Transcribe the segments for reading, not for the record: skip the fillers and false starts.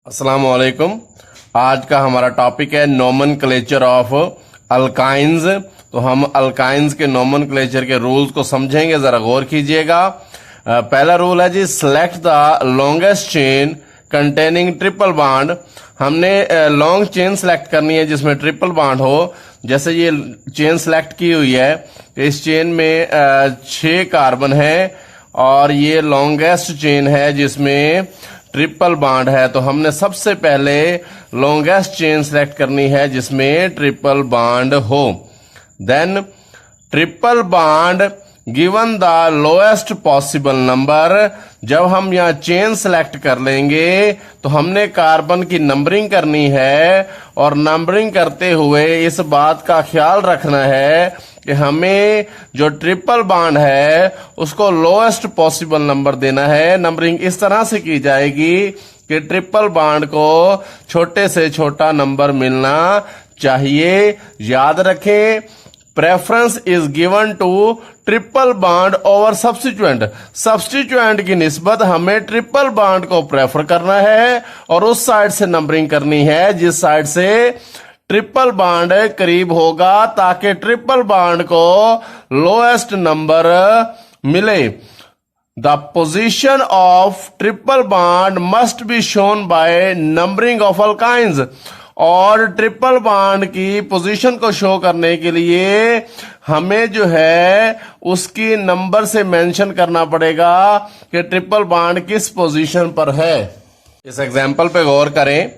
अस्सलाम वालेकुम। आज का हमारा टॉपिक है नोमेनक्लेचर ऑफ अल्काइंस। तो हम अल्काइंस के नोमेनक्लेचर के रूल्स को समझेंगे, जरा गौर कीजिएगा। पहला रूल है जी, select the longest chain containing triple bond. हमने लॉन्ग चेन सेलेक्ट करनी है जिसमें ट्रिपल बॉन्ड हो। जैसे ये चेन सेलेक्ट की हुई है, इस चेन में 6 कार्बन है और ये लॉन्गेस्ट चेन है जिसमें ट्रिपल बॉन्ड है। तो हमने सबसे पहले लॉन्गेस्ट चेन सेलेक्ट करनी है जिसमें ट्रिपल बॉन्ड हो। Then triple bond given the lowest possible number. जब हम यहाँ चेन सेलेक्ट कर लेंगे तो हमने कार्बन की नंबरिंग करनी है और नंबरिंग करते हुए इस बात का ख्याल रखना है कि हमें जो ट्रिपल बॉन्ड है उसको लोएस्ट पॉसिबल नंबर देना है। नंबरिंग इस तरह से की जाएगी कि ट्रिपल बॉन्ड को छोटे से छोटा नंबर मिलना चाहिए। याद रखें, preference is given to triple bond over substituent. Substituent की निस्बत हमें ट्रिपल बॉन्ड को प्रेफर करना है और उस साइड से नंबरिंग करनी है जिस साइड से ट्रिपल बॉन्ड करीब होगा, ताकि ट्रिपल बॉन्ड को लोएस्ट नंबर मिले। The position of triple bond must be shown by numbering of alkynes. और ट्रिपल बॉन्ड की पोजीशन को शो करने के लिए हमें जो है उसकी नंबर से मेंशन करना पड़ेगा कि ट्रिपल बॉन्ड किस पोजीशन पर है। इस एग्जांपल पे गौर करें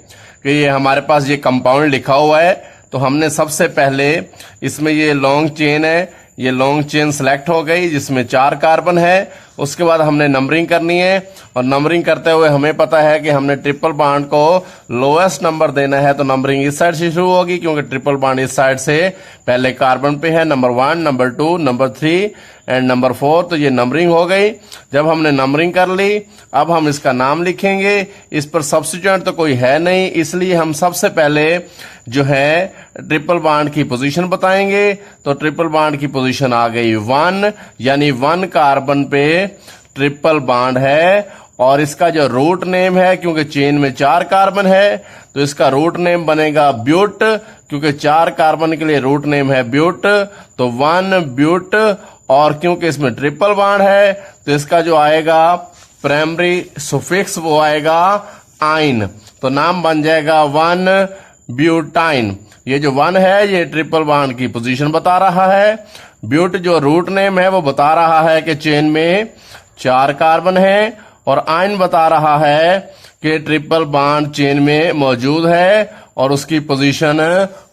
कि ये हमारे पास ये कंपाउंड लिखा हुआ है। तो हमने सबसे पहले इसमें ये लॉन्ग चेन है, ये लॉन्ग चेन सेलेक्ट हो गई जिसमें 4 कार्बन है। उसके बाद हमने नंबरिंग करनी है और नंबरिंग करते हुए हमें पता है कि हमने ट्रिपल बॉन्ड को लोएस्ट नंबर देना है। तो नंबरिंग इस साइड से शुरू होगी क्योंकि ट्रिपल बॉन्ड इस साइड से पहले कार्बन पे है, number 1, number 2, number 3 and number 4। तो ये नंबरिंग हो गई। जब हमने नंबरिंग कर ली, अब हम इसका नाम लिखेंगे। इस पर सब्स्टिट्यूएंट तो कोई है नहीं, इसलिए हम सबसे पहले जो है ट्रिपल बॉन्ड की पोजीशन बताएंगे। तो ट्रिपल बॉन्ड की पोजीशन आ गई 1, यानी 1 कार्बन पे ट्रिपल बॉन्ड है। और इसका जो रूट नेम है, क्योंकि चेन में 4 कार्बन है तो इसका रूट नेम बनेगा ब्यूट, क्योंकि 4 कार्बन के लिए रूट नेम है ब्यूट। तो 1 ब्यूट, और क्योंकि इसमें ट्रिपल बॉन्ड है तो इसका जो आएगा प्राइमरी सुफिक्स वो आएगा आइन। तो नाम बन जाएगा 1 ब्यूटाइन। ये जो 1 है ये ट्रिपल बॉन्ड की पोजीशन बता रहा है। ब्यूट जो रूट नेम है वो बता रहा है कि चेन में 4 कार्बन है, और आइन बता रहा है कि ट्रिपल बॉन्ड चेन में मौजूद है और उसकी पोजीशन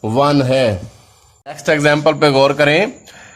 1 है। नेक्स्ट एग्जांपल पे गौर करें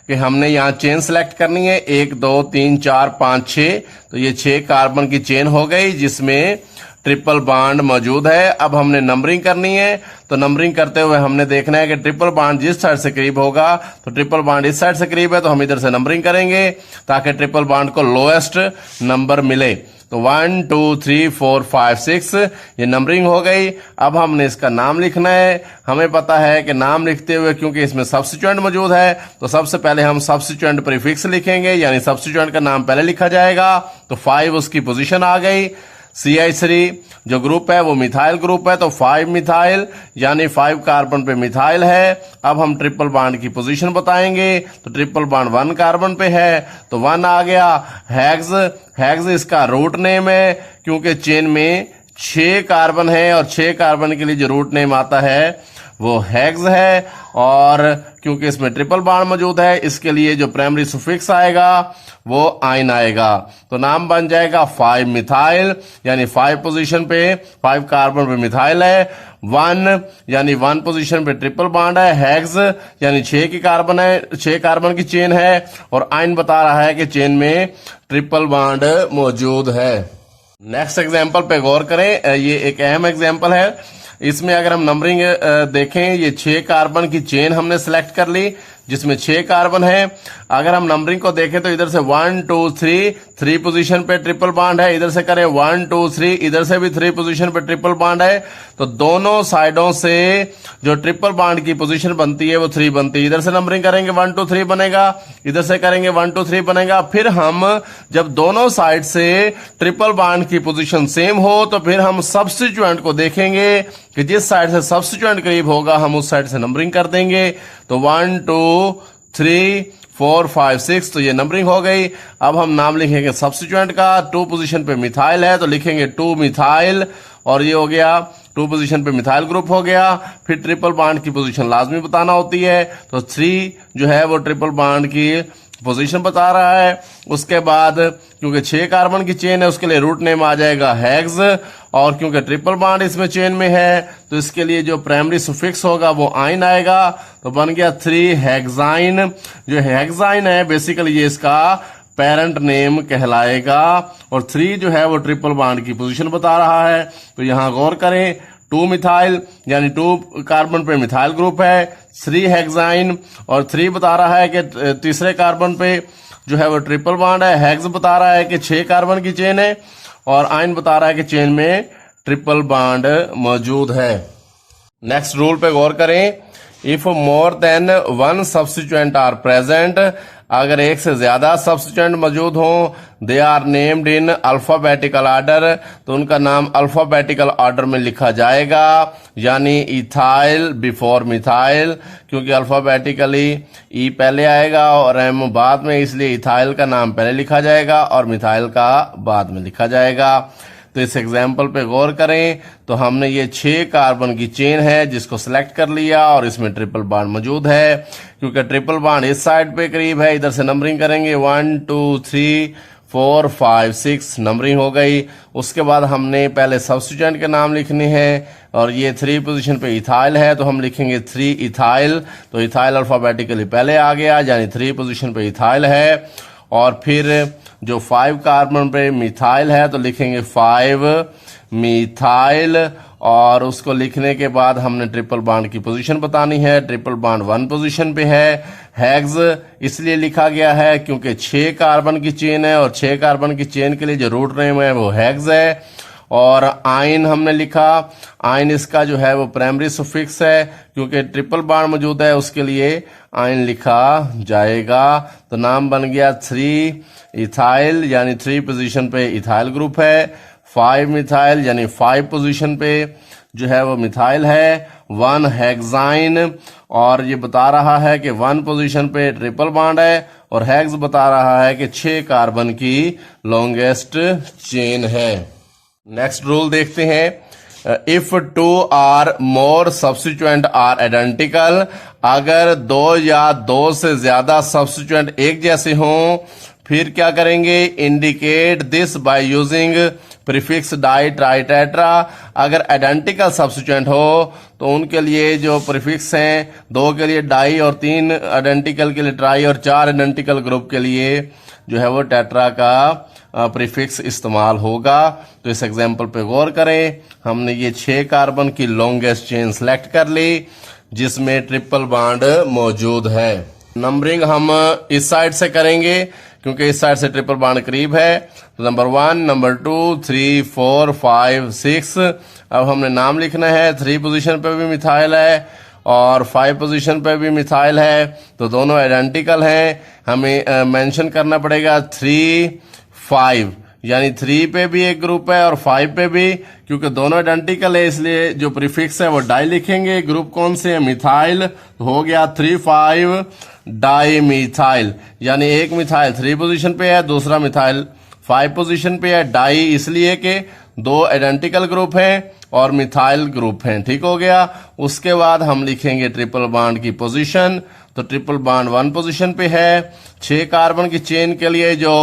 कि हमने यहाँ चेन सेलेक्ट करनी है 1 2 3 4 5 6। तो ये 6 कार्बन की चेन हो गई जिसमें ट्रिपल बॉन्ड मौजूद है। अब हमने नंबरिंग करनी है। तो नंबरिंग करते हुए हमने देखना है कि ट्रिपल बॉन्ड जिस साइड से करीब होगा, तो ट्रिपल बॉन्ड इस साइड से करीब है तो हम इधर से नंबरिंग करेंगे ताकि ट्रिपल बॉन्ड को लोएस्ट नंबर मिले। तो 1 2 3 4 5 6 ये नंबरिंग हो गई। अब हमने इसका नाम लिखना है। हमें पता है कि नाम लिखते हुए क्योंकि इसमें सब्स्टिट्यूएंट मौजूद है तो सबसे पहले हम सब्स्टिट्यूएंट प्रीफिक्स लिखेंगे, यानी सब्स्टिट्यूएंट का नाम पहले लिखा जाएगा। तो 5 उसकी पोजीशन आ गई। CH3 जो ग्रुप है वो मिथाइल ग्रुप है, तो 5 मिथाइल यानी 5 कार्बन पे मिथाइल है। अब हम ट्रिपल बॉन्ड की पोजीशन बताएंगे। तो ट्रिपल बॉन्ड 1 कार्बन पे है तो 1 आ गया। हेक्स, हेक्स इसका रूट नेम है क्योंकि चेन में 6 कार्बन है और 6 कार्बन के लिए जो रूट नेम आता है वो हेक्स है। और क्योंकि इसमें ट्रिपल बॉन्ड मौजूद है इसके लिए जो प्राइमरी सुफिक्स आएगा वो आइन आएगा। तो नाम बन जाएगा 5 मिथाइल, यानी 5 पोजीशन पे 5 कार्बन पे मिथाइल है। 1 यानी 1 पोजीशन पे ट्रिपल बॉन्ड है। हेक्स यानी 6 की कार्बन है, 6 कार्बन की चेन है, और आइन बता रहा है कि चेन में ट्रिपल बॉन्ड मौजूद है। नेक्स्ट एग्जाम्पल पे गौर करें, ये एक अहम एग्जाम्पल है। इसमें अगर हम नंबरिंग देखें, ये 6 कार्बन की चेन हमने सेलेक्ट कर ली जिसमें 6 कार्बन है। अगर हम नंबरिंग को देखें तो इधर से 1 2 3 पोजीशन पे ट्रिपल बॉन्ड है, इधर से करें 1 2 3, इधर से भी 3 पोजीशन पे ट्रिपल बॉन्ड है। तो दोनों साइडों से जो ट्रिपल बॉन्ड की पोजीशन बनती है वो 3 बनती है। इधर से नंबरिंग करेंगे 1 2 3 बनेगा, इधर से करेंगे 1 2 3 बनेगा। फिर हम जब दोनों साइड से ट्रिपल बॉन्ड की पोजीशन सेम हो तो फिर हम सब्स्टिट्यूएंट को देखेंगे कि जिस साइड से सब्स्टिट्यूएंट करीब होगा हम उस साइड से नंबरिंग कर देंगे। तो 1 2 3 4 5 6, तो ये नंबरिंग हो गई। अब हम नाम लिखेंगे सब्स्टिट्यूएंट का। 2 पोजीशन पे मिथाइल है तो लिखेंगे 2 मिथाइल, और ये हो गया 2 पोजीशन पे मिथाइल ग्रुप हो गया। फिर ट्रिपल बॉन्ड की पोजीशन लाजमी बताना होती है, तो 3 जो है वो ट्रिपल बॉन्ड की पोजीशन बता रहा है। उसके बाद क्योंकि 6 कार्बन की चेन है उसके लिए रूट नेम आ जाएगा हेक्स, और क्योंकि ट्रिपल बॉन्ड इसमें चेन में है तो इसके लिए जो प्राइमरी सुफिक्स होगा वो आइन आएगा, तो बन गया 3 हेक्साइन। जो हेक्साइन है बेसिकली ये इसका पेरेंट नेम कहलाएगा, और 3 जो है वो ट्रिपल बॉन्ड की पोजीशन बता रहा है। तो यहां गौर करें 2 मिथाइल यानी 2 कार्बन पे मिथाइल ग्रुप है, 3 हेक्साइन, और 3 बता रहा है कि तीसरे कार्बन पे जो है वो ट्रिपल बॉन्ड है। हेक्स बता रहा है कि 6 कार्बन की चेन है, और आइन बता रहा है कि चेन में ट्रिपल बॉन्ड मौजूद है। नेक्स्ट रूल पे गौर करें, if more than 1 substituent are present, अगर एक से ज्यादा सब्स्टिट्यूएंट मौजूद हो, they are named in alphabetical order, तो उनका नाम अल्फाबेटिकल ऑर्डर में लिखा जाएगा, यानी इथाइल बिफोर मिथाइल, क्योंकि अल्फाबेटिकली ई पहले आएगा और एम बाद में, इसलिए इथाइल का नाम पहले लिखा जाएगा और मिथाइल का बाद में लिखा जाएगा। तो इस एग्जाम्पल पे गौर करें तो हमने ये 6 कार्बन की चेन है जिसको सिलेक्ट कर लिया, और इसमें ट्रिपल बॉन्ड मौजूद है। क्योंकि ट्रिपल बॉन्ड इस साइड पे करीब है, इधर से नंबरिंग करेंगे 1 2 3 4 5 6, नंबरिंग हो गई। उसके बाद हमने पहले सब्स्टिट्यूएंट के नाम लिखने हैं, और ये 3 पोजीशन पे इथाइल है तो हम लिखेंगे 3 इथाइल, तो इथाइल अल्फाबेटिकली पहले आ गया, यानी 3 पोजीशन पे इथाइल है। और फिर जो 5 कार्बन पे मिथाइल है तो लिखेंगे 5 मिथाइल, और उसको लिखने के बाद हमने ट्रिपल बॉन्ड की पोजीशन बतानी है। ट्रिपल बॉन्ड 1 पोजीशन पे है। हेक्स इसलिए लिखा गया है क्योंकि 6 कार्बन की चेन है, और 6 कार्बन की चेन के लिए जो रूट नेम है वो हेक्स है। और आइन हमने लिखा, आइन इसका जो है वो प्राइमरी सुफिक्स है, क्योंकि ट्रिपल बॉन्ड मौजूद है उसके लिए आइन लिखा जाएगा। तो नाम बन गया 3 इथाइल, यानी 3 पोजीशन पे इथाइल ग्रुप है। 5 मिथाइल यानी 5 पोजीशन पे जो है वो मिथाइल है। 1 हेक्साइन, और ये बता रहा है कि 1 पोजीशन पे ट्रिपल बॉन्ड है, और हेक्स बता रहा है कि 6 कार्बन की लॉन्गेस्ट चेन है। नेक्स्ट रूल देखते हैं, if 2 are more substituent are identical, अगर 2 या 2 से ज्यादा सब्स्टिट्यूएंट एक जैसे हों, फिर क्या करेंगे, indicate this by using prefix di tri tetra. अगर आइडेंटिकल सब्स्टिट्यूएंट हो तो उनके लिए जो प्रीफिक्स हैं, 2 के लिए डाई और 3 आइडेंटिकल के लिए ट्राई और 4 आइडेंटिकल ग्रुप के लिए जो है वो टेट्रा का प्रीफिक्स इस्तेमाल होगा। तो इस एग्जांपल पे गौर करें, हमने ये 6 कार्बन की लॉन्गेस्ट चेन सेलेक्ट कर ली जिसमें ट्रिपल बॉन्ड मौजूद है। नंबरिंग हम इस साइड से करेंगे क्योंकि इस साइड से ट्रिपल बॉन्ड करीब है। तो नंबर 1, नंबर 2, 3, 4, 5, 6। अब हमने नाम लिखना है। 3 पोजीशन पे भी मिथाइल है और 5 पोजीशन पे भी मिथाइल है, तो दोनों आइडेंटिकल हैं। हमें मेंशन करना पड़ेगा 3, 5, यानी 3 पे भी एक ग्रुप है और 5 पे भी, क्योंकि दोनों आइडेंटिकल है इसलिए जो प्रीफिक्स है वो डाई लिखेंगे। ग्रुप कौन से है, मिथाइल, तो हो गया 3, 5 डाई मिथाइल, यानी एक मिथाइल 3 पोजीशन पे है, दूसरा मिथाइल 5 पोजीशन पे है। डाई इसलिए कि 2 आइडेंटिकल ग्रुप हैं और मिथाइल ग्रुप हैं। ठीक हो गया। उसके बाद हम लिखेंगे ट्रिपल बॉन्ड की पोजीशन। तो ट्रिपल बॉन्ड 1 पोजीशन पे है। 6 कार्बन की चेन के लिए जो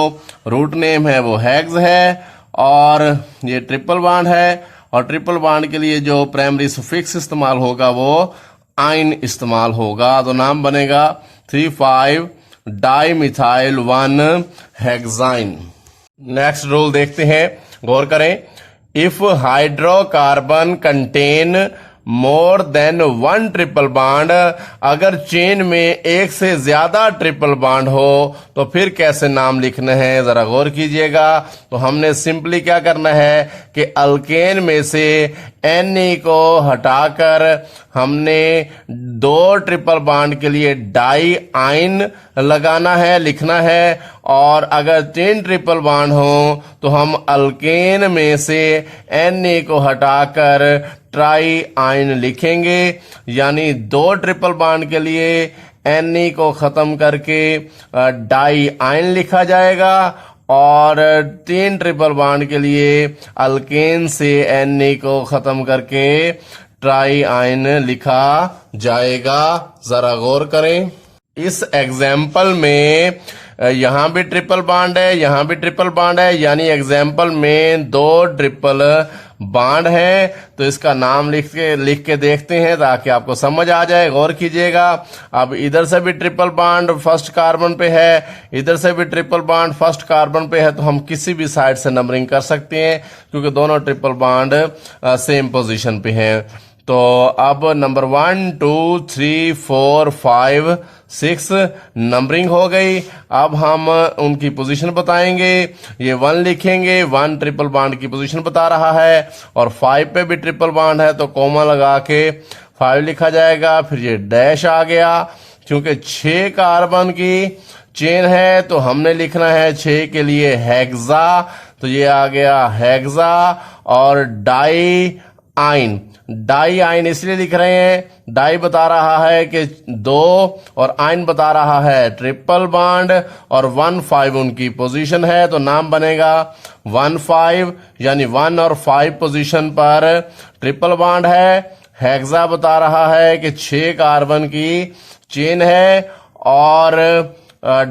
रूट नेम है वो हेक्स है, और ये ट्रिपल बॉन्ड है, और ट्रिपल बॉन्ड के लिए जो प्राइमरी सुफिक्स इस्तेमाल होगा वो आइन इस्तेमाल होगा। तो नाम बनेगा 3, 5 di methyl 1 hexyne. Next rule देखते हैं, गौर करें। If hydrocarbon contain more than one triple bond, अगर चेन में एक से ज्यादा ट्रिपल बॉन्ड हो तो फिर कैसे नाम लिखने हैं, जरा गौर कीजिएगा। तो हमने सिंपली क्या करना है कि अल्केन में से Na को हटाकर हमने दो ट्रिपल बॉन्ड के लिए डाई आइन लगाना है, लिखना है। और अगर 3 ट्रिपल बॉन्ड हो तो हम अल्केन में से Na को हटाकर ट्राई आइन लिखेंगे, यानी 2 ट्रिपल बॉन्ड के लिए Na को खत्म करके डाई आइन लिखा जाएगा और 3 ट्रिपल बॉन्ड के लिए अल्केन से Na को खत्म करके ट्राई आइन लिखा जाएगा। जरा गौर करें, इस एग्जाम्पल में यहां भी ट्रिपल बॉन्ड है, यहां भी ट्रिपल बॉन्ड है, यानी एग्जाम्पल में 2 ट्रिपल बॉन्ड है। तो इसका नाम लिख के देखते हैं ताकि आपको समझ आ जाए। गौर कीजिएगा, अब इधर से भी ट्रिपल बॉन्ड फर्स्ट कार्बन पे है, इधर से भी ट्रिपल बॉन्ड फर्स्ट कार्बन पे है, तो हम किसी भी साइड से नंबरिंग कर सकते हैं क्योंकि दोनों ट्रिपल बॉन्ड सेम पोजीशन पे हैं। तो अब नंबर 1 2 3 4 5 6 नंबरिंग हो गई। अब हम उनकी पोजीशन बताएंगे। ये 1 लिखेंगे, 1 ट्रिपल बॉन्ड की पोजीशन बता रहा है, और 5 पे भी ट्रिपल बॉन्ड है तो कोमा लगा के 5 लिखा जाएगा। फिर ये डैश आ गया, क्योंकि 6 कार्बन की चेन है तो हमने लिखना है 6 के लिए हेक्सा, तो ये आ गया हेक्सा। और डाई आइन, डाई आइन इसलिए लिख रहे हैं, डाई बता रहा है कि 2 और आइन बता रहा है ट्रिपल बॉन्ड, और 1 5 उनकी पोजीशन है तो नाम बनेगा 1 5, यानी 1 और 5 पोजीशन पर ट्रिपल बॉन्ड है। हेक्सा बता रहा है कि 6 कार्बन की चेन है, और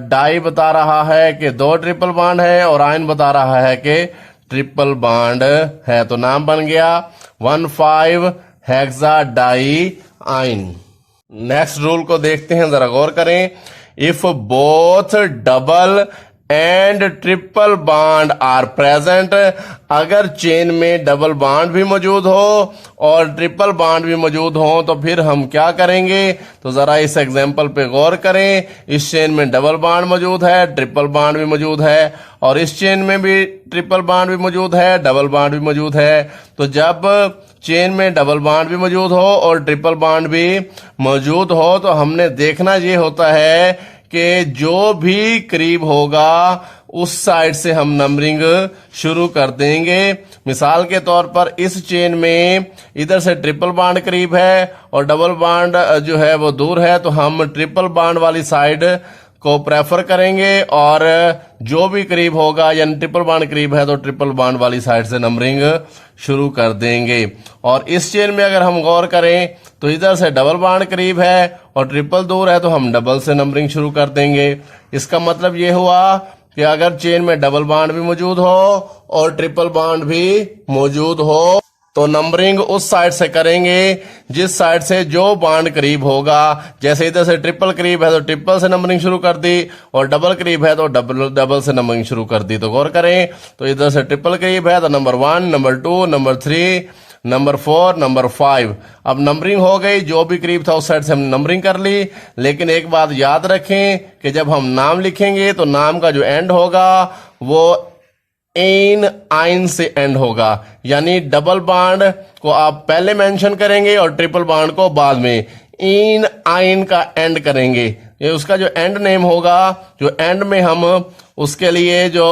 डाई बता रहा है कि 2 ट्रिपल बॉन्ड है, और आइन बता रहा है कि ट्रिपल बॉन्ड है। तो नाम बन गया 1 5 hexadiyne. Next rule को देखते हैं, जरा गौर करें। If both double and triple bond are present, अगर चेन में डबल बॉन्ड भी मौजूद हो और ट्रिपल बॉन्ड भी मौजूद हो तो फिर हम क्या करेंगे। तो जरा इस एग्जांपल पे गौर करें। इस चेन में डबल बॉन्ड मौजूद है, ट्रिपल बॉन्ड भी मौजूद है, और इस चेन में भी ट्रिपल बॉन्ड भी मौजूद है, डबल बॉन्ड भी मौजूद है। तो जब चेन में डबल बॉन्ड भी मौजूद हो और ट्रिपल बॉन्ड भी मौजूद हो तो हमने देखना ये होता है कि जो भी करीब होगा उस साइड से हम नंबरिंग शुरू कर देंगे। मिसाल के तौर पर इस चेन में इधर से ट्रिपल बॉन्ड करीब है और डबल बॉन्ड जो है वो दूर है, तो हम ट्रिपल बॉन्ड वाली साइड को प्रेफर करेंगे, और जो भी करीब होगा यानी ट्रिपल बॉन्ड करीब है तो ट्रिपल बॉन्ड वाली साइड से नंबरिंग शुरू कर देंगे। और इस चेन में अगर हम गौर करें तो इधर से डबल बॉन्ड करीब है और ट्रिपल दूर है तो हम डबल से नंबरिंग शुरू कर देंगे। इसका मतलब ये हुआ कि अगर चेन में डबल बॉन्ड भी मौजूद हो और ट्रिपल बॉन्ड भी मौजूद हो तो नंबरिंग उस साइड से करेंगे जिस साइड से जो बॉन्ड करीब होगा। जैसे इधर से ट्रिपल करीब है तो ट्रिपल से नंबरिंग शुरू कर दी, और डबल करीब है तो डबल से नंबरिंग शुरू कर दी। तो गौर करें, तो इधर से ट्रिपल करीब है तो number 1, number 2, number 3, number 4, number 5। अब नंबरिंग हो गई, जो भी करीब था उस साइड से हमने नंबरिंग कर ली। लेकिन एक बात याद रखें कि जब हम नाम लिखेंगे तो नाम का जो एंड होगा वो इन आइन से एंड होगा, यानी डबल बॉन्ड को आप पहले मेंशन करेंगे और ट्रिपल बॉन्ड को बाद में। इन आइन का एंड करेंगे, ये उसका जो एंड नेम होगा, जो एंड में हम उसके लिए जो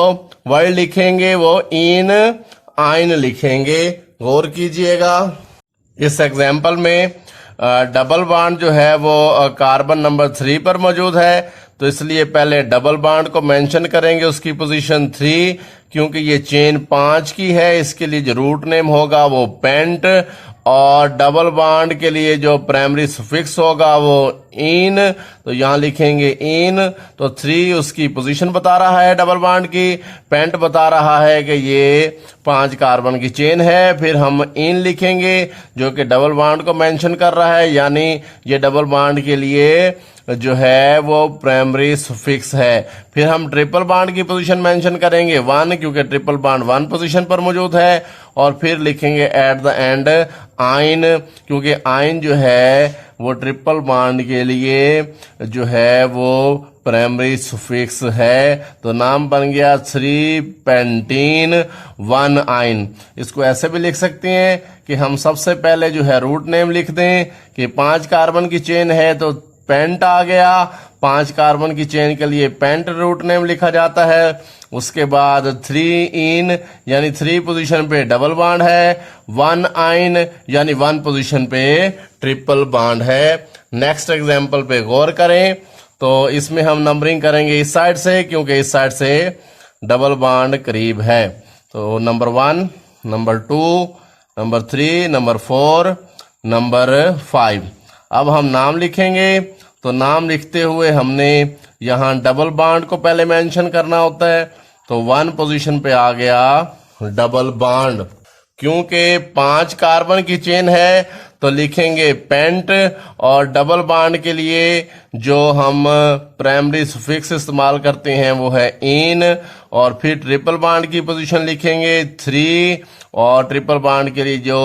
वर्ड लिखेंगे वो इन आइन लिखेंगे। गौर कीजिएगा, इस एग्जाम्पल में डबल बॉन्ड जो है वो कार्बन नंबर 3 पर मौजूद है, तो इसलिए पहले डबल बॉन्ड को मेंशन करेंगे, उसकी पोजीशन 3, क्योंकि ये चेन 5 की है, इसके लिए जो रूट नेम होगा वो पेंट, और डबल बॉन्ड के लिए जो प्राइमरी सफिक्स होगा वो इन, तो यहां लिखेंगे इन। तो 3 उसकी पोजीशन बता रहा है डबल बॉन्ड की, पेंट बता रहा है कि ये 5 कार्बन की चेन है। फिर हम इन लिखेंगे जो कि डबल बॉन्ड को मेंशन कर रहा है, यानी ये डबल बॉन्ड के लिए जो है वो प्राइमरी सफिक्स है। फिर हम ट्रिपल बॉन्ड की पोजीशन मेंशन करेंगे 1, क्योंकि ट्रिपल बॉन्ड 1 पोजीशन पर मौजूद है, और फिर लिखेंगे एट द एंड आइन, क्योंकि आइन जो है वो ट्रिपल बॉन्ड के लिए जो है वो प्राइमरी सुफिक्स है। तो नाम बन गया 3 पेंटीन 1 आइन। इसको ऐसे भी लिख सकते हैं कि हम सबसे पहले जो है रूट नेम लिख दें कि 5 कार्बन की चेन है तो पेंट आ गया, 5 कार्बन की चेन के लिए पेंट रूट नेम लिखा जाता है। उसके बाद 3 इन यानी 3 पोजीशन पे डबल बॉन्ड है, 1 आइन यानी 1 पोजीशन पे ट्रिपल बॉन्ड है। नेक्स्ट एग्जांपल पे गौर करें तो इसमें हम नंबरिंग करेंगे इस साइड से, क्योंकि इस साइड से डबल बॉन्ड करीब है। तो number 1, number 2, number 3, number 4, number 5। अब हम नाम लिखेंगे, तो नाम लिखते हुए हमने यहाँ डबल बॉन्ड को पहले मेंशन करना होता है। तो 1 पोजीशन पे आ गया डबल बॉन्ड। क्योंकि 5 कार्बन की चेन है तो लिखेंगे पेंट, और डबल बॉन्ड के लिए जो हम प्राइमरी सुफिक्स इस्तेमाल करते हैं वो है इन, और फिर ट्रिपल बॉन्ड की पोजीशन लिखेंगे 3, और ट्रिपल बॉन्ड के लिए जो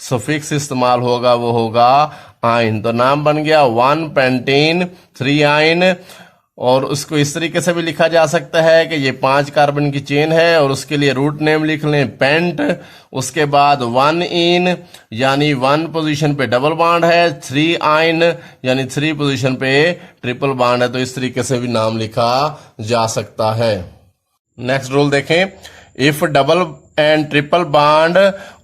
सुफिक्स इस्तेमाल होगा वो होगा आइन। तो नाम बन गया 1 पेंटीन 3 आइन। और उसको इस तरीके से भी लिखा जा सकता है कि ये 5 कार्बन की चेन है और उसके लिए रूट नेम लिख लें पेंट। उसके बाद 1 इन यानी 1 पोजीशन पे डबल बॉन्ड है, 3 आइन यानी 3 पोजीशन पे ट्रिपल बॉन्ड है। तो इस तरीके से भी नाम लिखा जा सकता है। नेक्स्ट रूल देखें, if double and triple bond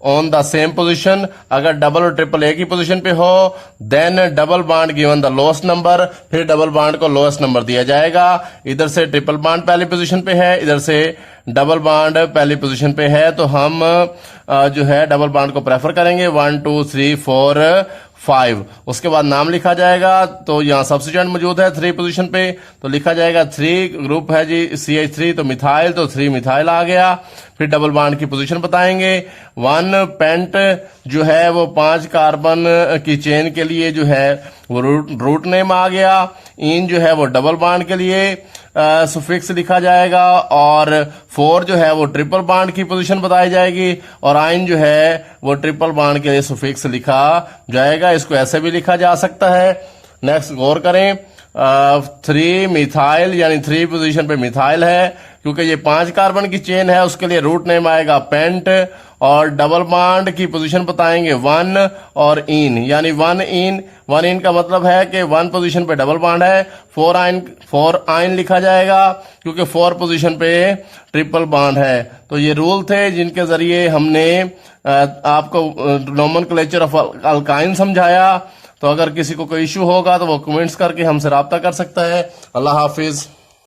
on the same position, अगर डबल और ट्रिपल एक ही पोजीशन पे हो then double bond given the lowest number, फिर डबल बॉन्ड को लोएस्ट नंबर दिया जाएगा। इधर से ट्रिपल बॉन्ड पहली पोजीशन पे है, इधर से डबल बॉन्ड पहली पोजीशन पे है, तो हम जो है डबल बॉन्ड को प्रेफर करेंगे 1 2 3 4 5। उसके बाद नाम लिखा जाएगा, तो यहाँ सब्स्टिट्यूएंट मौजूद है 3 पोजीशन पे, तो लिखा जाएगा 3 ग्रुप है जी CH3, तो मिथाइल, तो 3 मिथाइल आ गया। फिर डबल बॉन्ड की पोजीशन बताएंगे। 1 पेंट जो है वो 5 कार्बन की चेन के लिए जो है वो रूट नेम आ गया। इन जो है वो डबल बॉन्ड के लिए सुफिक्स लिखा जाएगा, और 4 जो है वो ट्रिपल बॉन्ड की पोजीशन बताई जाएगी, और आइन जो है वो ट्रिपल बॉन्ड के लिए सुफिक्स लिखा जाएगा। इसको ऐसे भी लिखा जा सकता है। नेक्स्ट गौर करें, 3 मिथाइल यानी 3 पोजीशन पे मिथाइल है, क्योंकि ये 5 कार्बन की चेन है उसके लिए रूट नेम आएगा पेंट, और डबल बॉन्ड की पोजीशन बताएंगे 1 और इन यानी 1 इन का मतलब है कि 1 पोजीशन पे डबल बॉन्ड है। 4 आइन लिखा जाएगा क्योंकि 4 पोजीशन पे ट्रिपल बॉन्ड है। तो ये रूल थे जिनके जरिए हमने आपको नोमेनक्लेचर ऑफ अल्काइन समझाया। तो अगर किसी को कोई इश्यू होगा तो वो कमेंट्स करके हमसे राब्ता कर सकता है। अल्लाह हाफिज।